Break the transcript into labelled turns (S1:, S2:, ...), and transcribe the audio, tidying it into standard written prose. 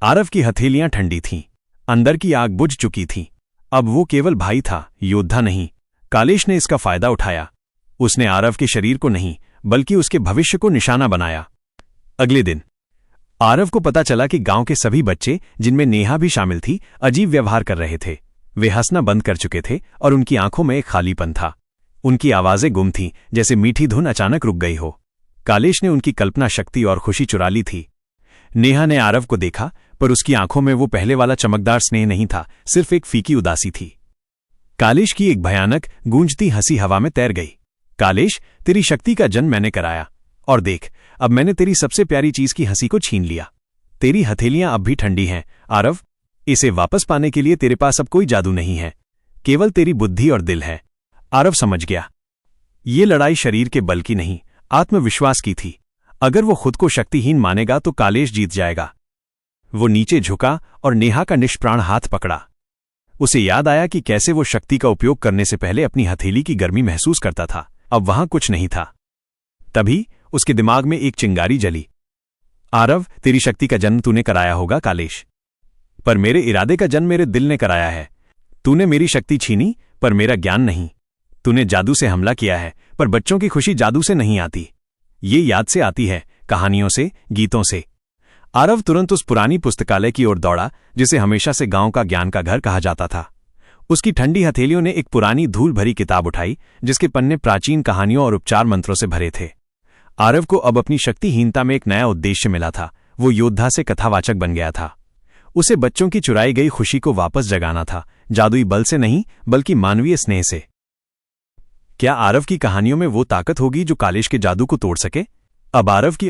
S1: आरव की हथेलियां ठंडी थीं, अंदर की आग बुझ चुकी थी। अब वो केवल भाई था, योद्धा नहीं। कालेश ने इसका फायदा उठाया। उसने आरव के शरीर को नहीं बल्कि उसके भविष्य को निशाना बनाया। अगले दिन आरव को पता चला कि गांव के सभी बच्चे, जिनमें नेहा भी शामिल थी, अजीब व्यवहार कर रहे थे। वे हंसना बंद कर चुके थे और उनकी आंखों में एक खालीपन था। उनकी आवाजें गुम थीं, जैसे मीठी धुन अचानक रुक गई हो। कालेश ने उनकी कल्पना शक्ति और खुशी चुरा ली थी। नेहा ने आरव को देखा, पर उसकी आंखों में वो पहले वाला चमकदार स्नेह नहीं था, सिर्फ एक फीकी उदासी थी। कालेश की एक भयानक गूंजती हंसी हवा में तैर गई। कालेश, तेरी शक्ति का जन्म मैंने कराया, और देख, अब मैंने तेरी सबसे प्यारी चीज की हंसी को छीन लिया। तेरी हथेलियां अब भी ठंडी हैं, आरव। इसे वापस पाने के लिए तेरे पास अब कोई जादू नहीं है, केवल तेरी बुद्धि और दिल है। आरव समझ गया, ये लड़ाई शरीर के बल की नहीं, आत्मविश्वास की थी। अगर वो खुद को शक्तिहीन मानेगा तो कालेश जीत जाएगा। वो नीचे झुका और नेहा का निष्प्राण हाथ पकड़ा। उसे याद आया कि कैसे वो शक्ति का उपयोग करने से पहले अपनी हथेली की गर्मी महसूस करता था। अब वहां कुछ नहीं था। तभी उसके दिमाग में एक चिंगारी जली। आरव, तेरी शक्ति का जन्म तूने कराया होगा कालेश, पर मेरे इरादे का जन्म मेरे दिल ने कराया है। तूने मेरी शक्ति छीनी, पर मेरा ज्ञान नहीं। तूने जादू से हमला किया है, पर बच्चों की खुशी जादू से नहीं आती, ये याद से आती है, कहानियों से, गीतों से। आरव तुरंत उस पुरानी पुस्तकालय की ओर दौड़ा, जिसे हमेशा से गांव का ज्ञान का घर कहा जाता था। उसकी ठंडी हथेलियों ने एक पुरानी धूल भरी किताब उठाई, जिसके पन्ने प्राचीन कहानियों और उपचार मंत्रों से भरे थे। आरव को अब अपनी शक्तिहीनता में एक नया उद्देश्य मिला था। वो योद्धा से कथावाचक बन गया था। उसे बच्चों की चुराई गई खुशी को वापस जगाना था, जादुई बल से नहीं बल्कि मानवीय स्नेह से। क्या आरव की कहानियों में वो ताकत होगी जो कालेश के जादू को तोड़ सके? अब आरव की